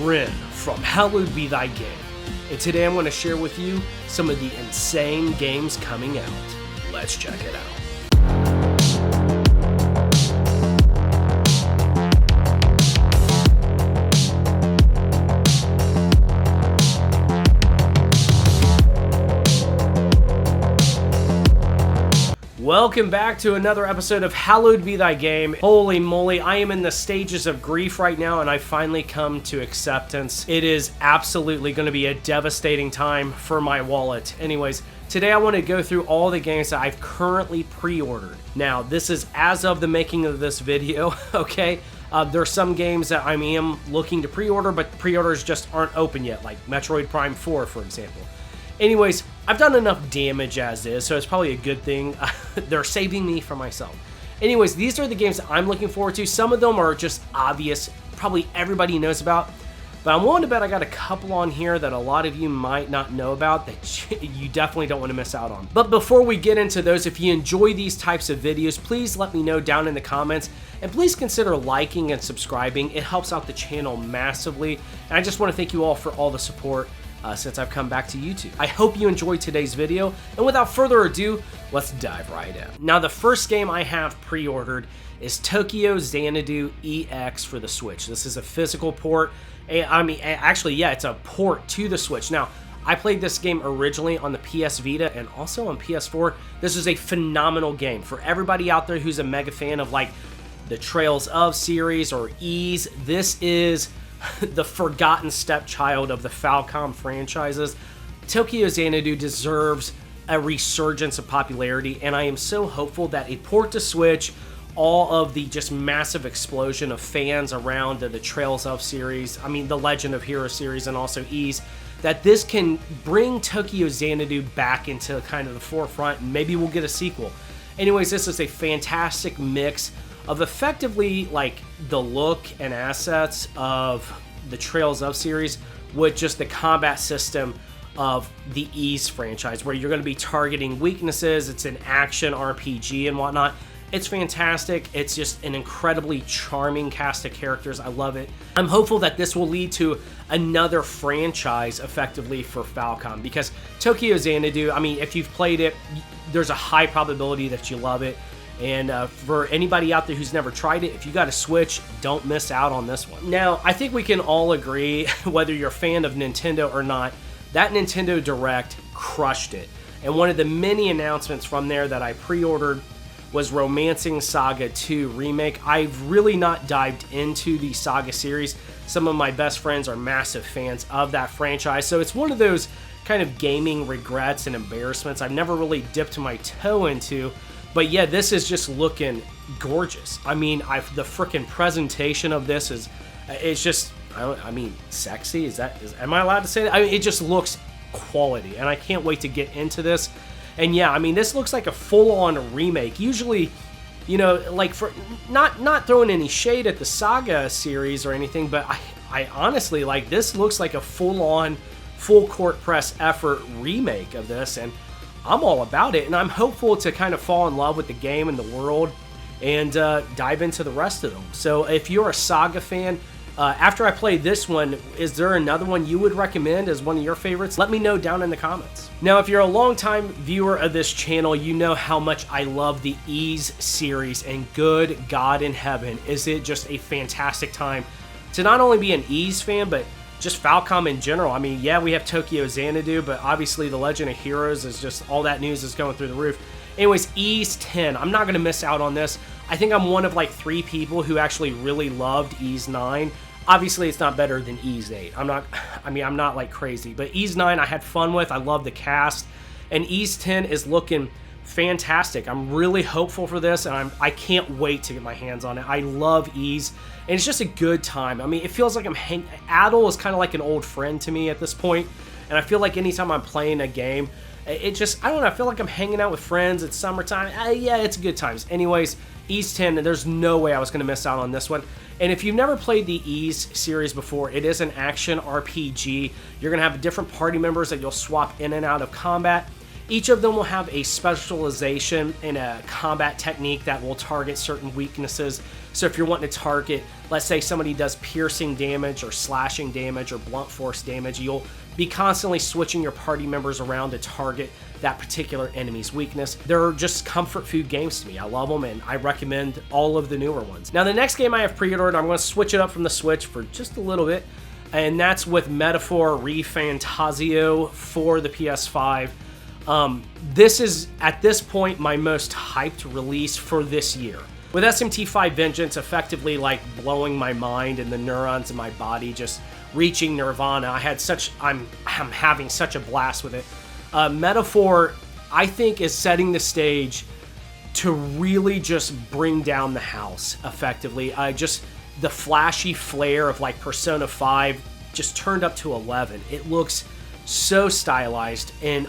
Ren from Hallowed Be Thy Game, and today I'm going to share with you some of the insane games coming out. Let's check it out. Welcome back to another episode of Hallowed Be Thy Game. Holy moly, I am in the stages of grief right now, and I finally come to acceptance. It is absolutely going to be a devastating time for my wallet. Anyways, today I want to go through all the games that I've currently pre-ordered. Now, this is as of the making of this video, okay? There are some games that I am looking to pre-order, but pre-orders just aren't open yet, like Metroid Prime 4, for example. Anyways, I've done enough damage as is, so it's probably a good thing. They're saving me from myself. Anyways, these are the games that I'm looking forward to. Some of them are just obvious, probably everybody knows about. But I'm willing to bet I got a couple on here that a lot of you might not know about that you definitely don't want to miss out on. But before we get into those, if you enjoy these types of videos, please let me know down in the comments. And please consider liking and subscribing. It helps out the channel massively. And I just want to thank you all for all the support since I've come back to YouTube. I hope you enjoyed today's video, and without further ado, let's dive right in. Now, the first game I have pre-ordered is Tokyo Xanadu EX for the Switch. This is a physical port. Actually, it's a port to the Switch. Now, I played this game originally on the PS Vita and also on PS4. This is a phenomenal game. For everybody out there who's a mega fan of like the Trails of series or Ys, this is the forgotten stepchild of the Falcom franchises. Tokyo Xanadu deserves a resurgence of popularity, and I am so hopeful that a port to Switch, all of the just massive explosion of fans around the Trails of series, the Legend of Heroes series, and also Ys, that this can bring Tokyo Xanadu back into kind of the forefront, and maybe we'll get a sequel. Anyways, this is a fantastic mix of effectively like the look and assets of the Trails of series with just the combat system of the Ys franchise, where you're going to be targeting weaknesses. It's an action RPG and whatnot. It's fantastic. It's just an incredibly charming cast of characters. I love it. I'm hopeful that this will lead to another franchise effectively for Falcom, because Tokyo Xanadu, if you've played it, there's a high probability that you love it. And for anybody out there who's never tried it, if you got a Switch, don't miss out on this one. Now, I think we can all agree, whether you're a fan of Nintendo or not, that Nintendo Direct crushed it. And one of the many announcements from there that I pre-ordered was Romancing Saga 2 Remake. I've really not dived into the Saga series. Some of my best friends are massive fans of that franchise, so it's one of those kind of gaming regrets and embarrassments I've never really dipped my toe into. But yeah, this is just looking gorgeous. The freaking presentation of this it's just, sexy. Am I allowed to say that? it just looks quality, and I can't wait to get into this. And yeah, this looks like a full-on remake. Usually, for not throwing any shade at the Saga series or anything, but I honestly, this looks like a full-on, full-court press effort remake of this, and I'm all about it, and I'm hopeful to kind of fall in love with the game and the world and dive into the rest of them. So if you're a Saga fan, after I play this one, is there another one you would recommend as one of your favorites? Let me know down in the comments. Now, if you're a longtime viewer of this channel, you know how much I love the Ys series, and good God in heaven, is it just a fantastic time to not only be an Ys fan, but just Falcom in general. Yeah, we have Tokyo Xanadu, but obviously the Legend of Heroes is just, all that news is going through the roof. Anyways, Ys 10, I'm not going to miss out on this. I think I'm one of 3 people who actually really loved Ys 9. Obviously, it's not better than Ys 8. I'm not like crazy, but Ys 9 I had fun with. I love the cast, and Ys 10 is looking fantastic. I'm really hopeful for this, and I can't wait to get my hands on it. I love Ys, and it's just a good time. It feels like Adel is kind of like an old friend to me at this point, and I feel like anytime I'm playing a game, I don't know, I feel like I'm hanging out with friends. It's summertime. Yeah, it's good times. Anyways, Ys 10, there's no way I was going to miss out on this one. And if you've never played the Ys series before, it is an action RPG. You're going to have different party members that you'll swap in and out of combat. Each of them will have a specialization in a combat technique that will target certain weaknesses. So if you're wanting to target, let's say somebody does piercing damage or slashing damage or blunt force damage, you'll be constantly switching your party members around to target that particular enemy's weakness. They're just comfort food games to me. I love them, and I recommend all of the newer ones. Now, the next game I have pre-ordered, I'm going to switch it up from the Switch for just a little bit, and that's with Memoire ReFantazio for the PS5. This is, at this point, my most hyped release for this year. With SMT5 Vengeance effectively like blowing my mind and the neurons in my body just reaching nirvana, I'm having such a blast with it. Memoire, I think, is setting the stage to really just bring down the house effectively. Just the flashy flair of like Persona 5 just turned up to 11. It looks so stylized, and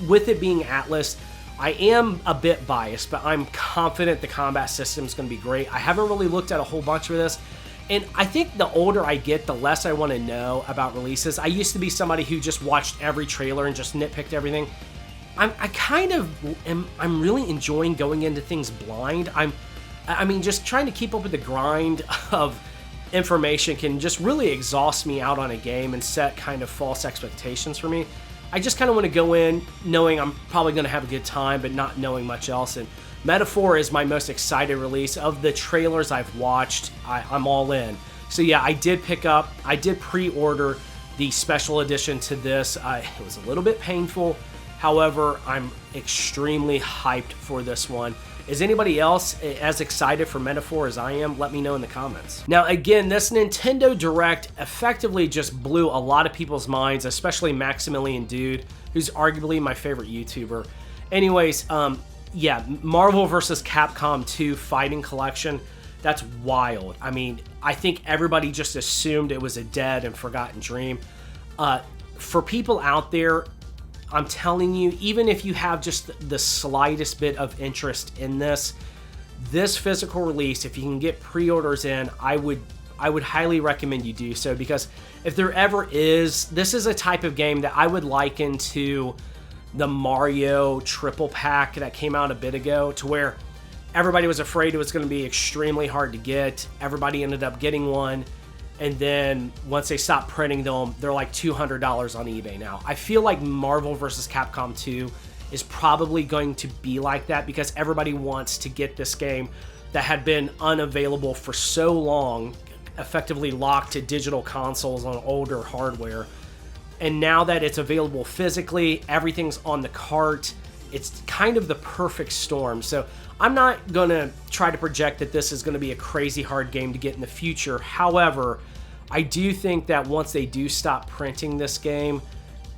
with it being Atlas, I am a bit biased, but I'm confident the combat system is going to be great. I haven't really looked at a whole bunch of this, and I think the older I get, the less I want to know about releases. I used to be somebody who just watched every trailer and just nitpicked everything. I'm really enjoying going into things blind. I mean, just trying to keep up with the grind of information can just really exhaust me out on a game and set kind of false expectations for me. I just kind of want to go in knowing I'm probably going to have a good time, but not knowing much else. And Memoire is my most excited release. Of the trailers I've watched, I'm all in. So yeah, I did pre-order the special edition to this. It was a little bit painful. However, I'm extremely hyped for this one. Is anybody else as excited for Memoire as I am? Let me know in the comments. Now, again, this Nintendo Direct effectively just blew a lot of people's minds, especially Maximilian Dude, who's arguably my favorite YouTuber. Anyways, yeah, Marvel vs. Capcom 2 Fighting Collection, that's wild. I mean, I think everybody just assumed it was a dead and forgotten dream. For people out there, I'm telling you, even if you have just the slightest bit of interest in this physical release, if you can get pre-orders in, I would highly recommend you do so, because if there ever is, this is a type of game that I would liken to the Mario triple pack that came out a bit ago, to where everybody was afraid it was going to be extremely hard to get. Everybody ended up getting one. And then once they stopped printing them, they're like $200 on eBay now. I feel like Marvel vs. Capcom 2 is probably going to be like that, because everybody wants to get this game that had been unavailable for so long, effectively locked to digital consoles on older hardware. And now that it's available physically, everything's on the cart, it's kind of the perfect storm. So I'm not going to try to project that this is going to be a crazy hard game to get in the future. However, I do think that once they do stop printing this game,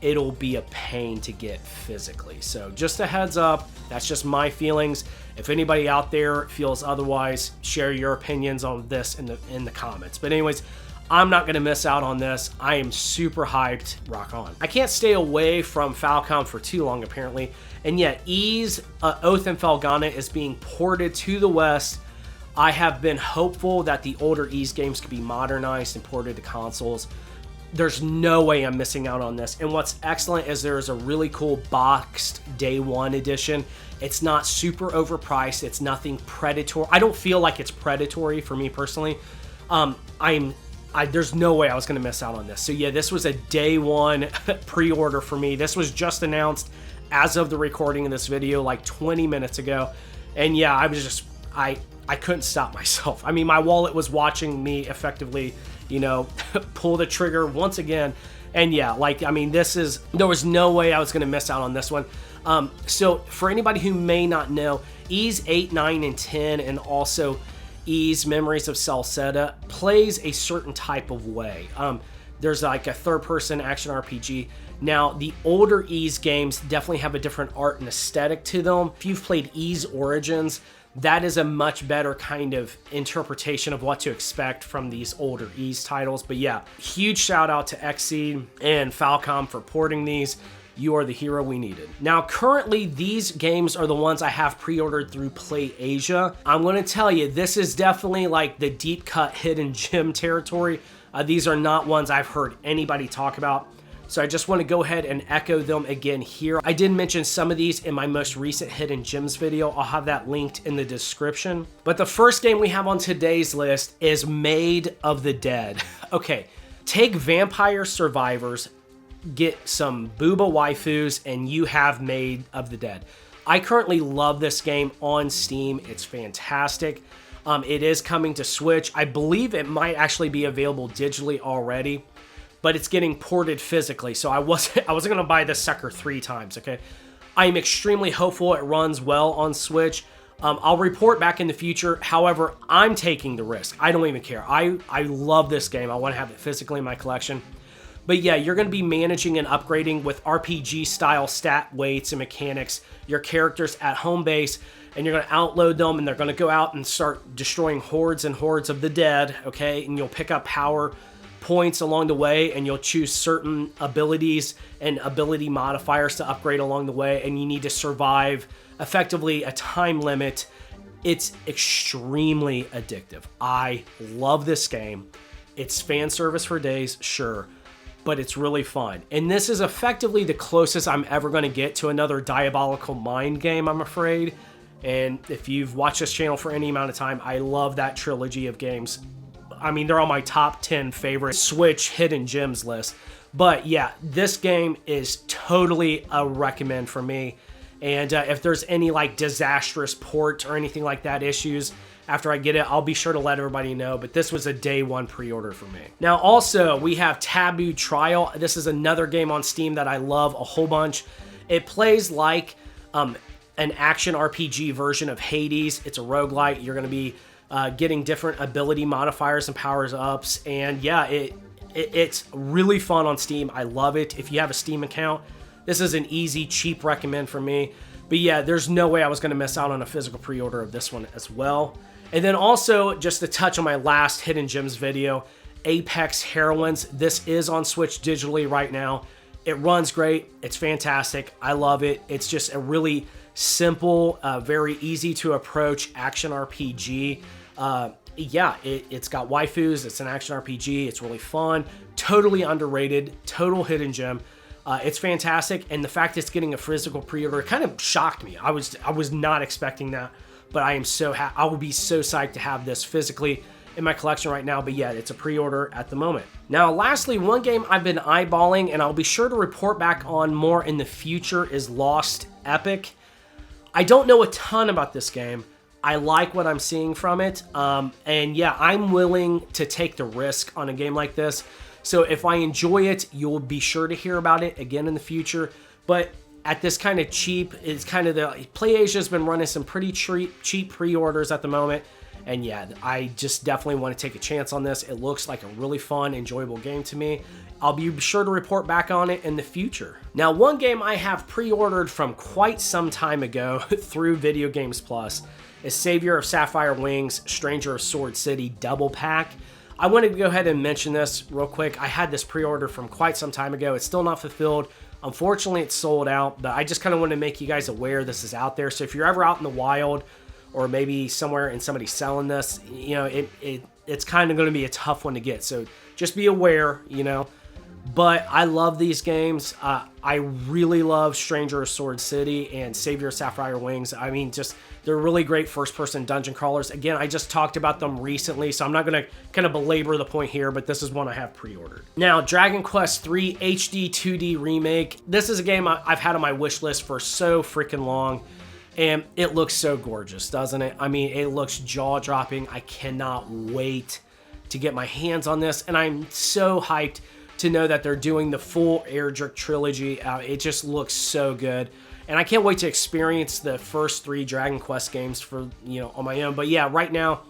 it'll be a pain to get physically. So just a heads up, that's just my feelings. If anybody out there feels otherwise, share your opinions on this in the comments. But anyways, I'm not going to miss out on this. I am super hyped. Rock on. I can't stay away from Falcom for too long, apparently. And yet, Ys, Oath and Felghana is being ported to the West. I have been hopeful that the older Ys games could be modernized and ported to consoles. There's no way I'm missing out on this. And what's excellent is there is a really cool boxed Day 1 edition. It's not super overpriced. It's nothing predatory. I don't feel like it's predatory for me personally. There's no way I was going to miss out on this. So yeah, this was a Day 1 pre-order for me. This was just announced as of the recording of this video like 20 minutes ago. And yeah, I couldn't stop myself. I mean, my wallet was watching me effectively, pull the trigger once again. And yeah, there was no way I was going to miss out on this one. So for anybody who may not know, Ys 8, 9, and 10, and also Ys Memories of Celceta plays a certain type of way. There's like a third-person action RPG. Now, the older Ys games definitely have a different art and aesthetic to them. If you've played Ys Origins, that is a much better kind of interpretation of what to expect from these older Ys titles. But yeah, huge shout out to Xseed and Falcom for porting these. You are the hero we needed. Now, currently, these games are the ones I have pre-ordered through Play Asia. I'm going to tell you, this is definitely like the deep cut hidden gem territory. These are not ones I've heard anybody talk about. So I just want to go ahead and echo them again here. I did mention some of these in my most recent Hidden Gems video. I'll have that linked in the description. But the first game we have on today's list is Maid of the Dead. Okay, take vampire survivors, get some booba waifus, and you have Maid of the Dead. I currently love this game on Steam. It's fantastic. It is coming to Switch. I believe it might actually be available digitally already, but it's getting ported physically. So I wasn't going to buy this sucker 3 times, okay? I am extremely hopeful it runs well on Switch. I'll report back in the future. However, I'm taking the risk. I don't even care. I love this game. I want to have it physically in my collection. But yeah, you're going to be managing and upgrading with RPG-style stat weights and mechanics your characters at home base, and you're going to outload them, and they're going to go out and start destroying hordes and hordes of the dead, okay? And you'll pick up power points along the way, and you'll choose certain abilities and ability modifiers to upgrade along the way, and you need to survive effectively a time limit. It's extremely addictive. I love this game. It's fan service for days, sure, but it's really fun. And this is effectively the closest I'm ever going to get to another Diabolical Mind game, I'm afraid. And if you've watched this channel for any amount of time, I love that trilogy of games. I mean, they're on my top 10 favorite Switch Hidden Gems list. But yeah, this game is totally a recommend for me. And if there's any like disastrous port or anything like that issues after I get it, I'll be sure to let everybody know. But this was a day 1 pre-order for me. Now also, we have Taboo Trial. This is another game on Steam that I love a whole bunch. It plays like an action RPG version of Hades. It's a roguelite. You're going to be getting different ability modifiers and powers ups. And yeah, it's really fun on Steam. I love it. If you have a Steam account, this is an easy, cheap recommend for me. But yeah, there's no way I was going to miss out on a physical pre-order of this one as well. And then also, just to touch on my last Hidden Gems video, Apex Heroines. This is on Switch digitally right now. It runs great. It's fantastic. I love it. It's just a really simple, very easy to approach action RPG. Yeah, it's got waifus. It's an action RPG. It's really fun. Totally underrated. Total hidden gem. It's fantastic, and the fact it's getting a physical pre-order kind of shocked me. I was not expecting that, but I am I would be so psyched to have this physically in my collection right now. But yeah, it's a pre-order at the moment. Now, lastly, one game I've been eyeballing, and I'll be sure to report back on more in the future, is Lost Epic. I don't know a ton about this game. I like what I'm seeing from it, and yeah, I'm willing to take the risk on a game like this. So if I enjoy it, you'll be sure to hear about it again in the future. But at this kind of cheap, it's kind of the PlayAsia's been running some pretty cheap pre-orders at the moment. And yeah, I just definitely want to take a chance on this. It looks like a really fun, enjoyable game to me. I'll be sure to report back on it in the future. Now, one game I have pre-ordered from quite some time ago through Video Games Plus is Savior of Sapphire Wings, Stranger of Sword City Double Pack. I wanted to go ahead and mention this real quick. I had this pre-order from quite some time ago. It's still not fulfilled. Unfortunately, it's sold out, but I just kind of want to make you guys aware this is out there. So if you're ever out in the wild or maybe somewhere and somebody's selling this, you know, it's kind of going to be a tough one to get. So just be aware, you know. But I love these games. I really love Stranger of Sword City and Savior of Sapphire Wings. I mean, just they're really great first-person dungeon crawlers. Again, I just talked about them recently, so I'm not going to kind of belabor the point here, but this is one I have pre-ordered. Now, Dragon Quest III HD 2D Remake. This is a game I've had on my wish list for so freaking long, and it looks so gorgeous, doesn't it? I mean, it looks jaw-dropping. I cannot wait to get my hands on this, and I'm so hyped to know that they're doing the full Erdrick trilogy. It just looks so good. And I can't wait to experience the first 3 Dragon Quest games for, you know, on my own. But yeah, right now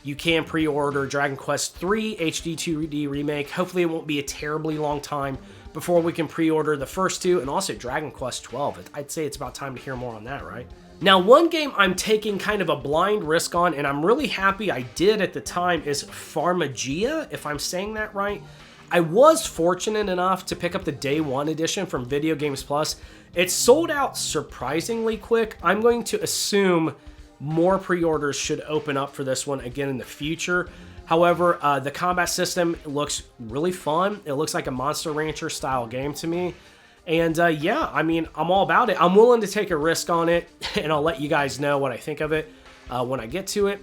you can pre-order Dragon Quest III HD 2D Remake. Hopefully it won't be a terribly long time before we can pre-order the first 2 and also Dragon Quest 12. I'd say it's about time to hear more on that, right? Now, one game I'm taking kind of a blind risk on, and I'm really happy I did at the time, is Farmagia, if I'm saying that right. I was fortunate enough to pick up the Day 1 edition from Video Games Plus. It sold out surprisingly quick. I'm going to assume more pre-orders should open up for this one again in the future. However, the combat system looks really fun. It looks like a Monster Rancher style game to me. And yeah, I mean, I'm all about it. I'm willing to take a risk on it, and I'll let you guys know what I think of it when I get to it.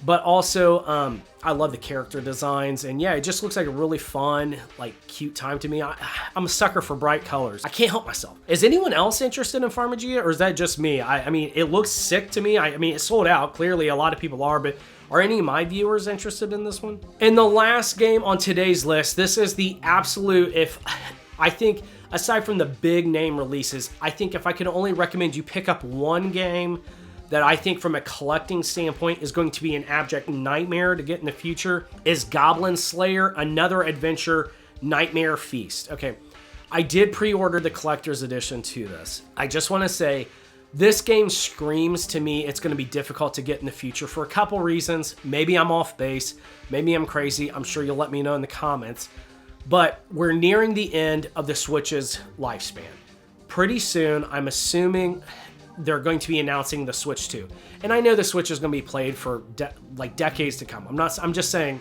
But also, I love the character designs, and yeah, it just looks like a really fun, like, cute time to me. I'm a sucker for bright colors. I can't help myself. Is anyone else interested in Farmagia, or is that just me? I mean, it looks sick to me. I mean, it's sold out. Clearly, a lot of people are, but are any of my viewers interested in this one? And the last game on today's list, this is the absolute, I think, aside from the big name releases, I think if I could only recommend you pick up one game that I think from a collecting standpoint is going to be an abject nightmare to get in the future, is Goblin Slayer, Another Adventure Nightmare Feast. Okay, I did pre-order the collector's edition to this. I just want to say, this game screams to me it's going to be difficult to get in the future for a couple reasons. Maybe I'm off base, maybe I'm crazy, I'm sure you'll let me know in the comments. But we're nearing the end of the Switch's lifespan. Pretty soon, I'm assuming they're going to be announcing the Switch 2. And I know the Switch is going to be played for like decades to come. I'm just saying,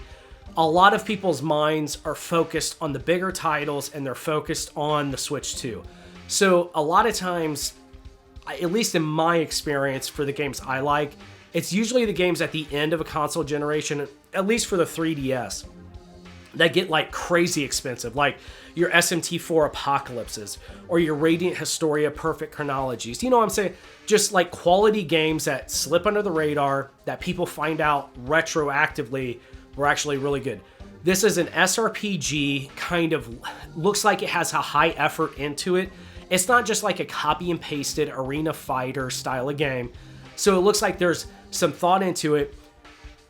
a lot of people's minds are focused on the bigger titles and they're focused on the Switch 2. So a lot of times, at least in my experience for the games I like, it's usually the games at the end of a console generation, at least for the 3DS, that get like crazy expensive, like your SMT4 Apocalypses or your Radiant Historia Perfect Chronologies. You know what I'm saying? Just like quality games that slip under the radar that people find out retroactively were actually really good. This is an SRPG, kind of looks like it has a high effort into it. It's not just like a copy and pasted arena fighter style of game. So it looks like there's some thought into it.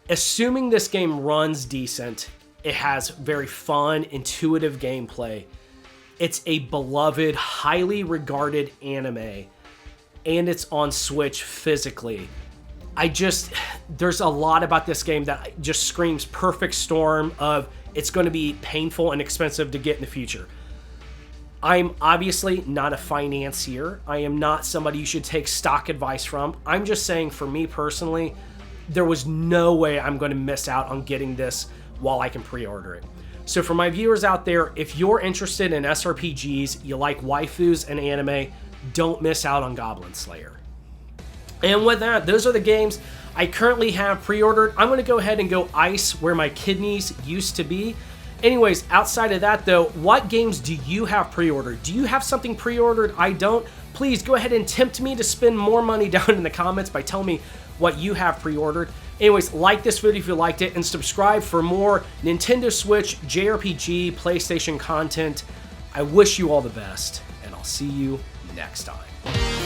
Assuming this game runs decent, it has very fun, intuitive gameplay. It's a beloved, highly regarded anime, and it's on Switch physically. There's a lot about this game that just screams perfect storm of it's going to be painful and expensive to get in the future. I'm obviously not a financier. I am not somebody you should take stock advice from. I'm just saying, for me personally, there was no way I'm going to miss out on getting this while I can pre-order it. So for my viewers out there, if you're interested in SRPGs, you like waifus and anime, don't miss out on Goblin Slayer. And with that, those are the games I currently have pre-ordered. I'm going to go ahead and go ice where my kidneys used to be. Anyways, outside of that though, what games do you have pre-ordered? Do you have something pre-ordered I don't? Please go ahead and tempt me to spend more money down in the comments by telling me what you have pre-ordered. Anyways, like this video if you liked it, and subscribe for more Nintendo Switch, JRPG, PlayStation content. I wish you all the best, and I'll see you next time.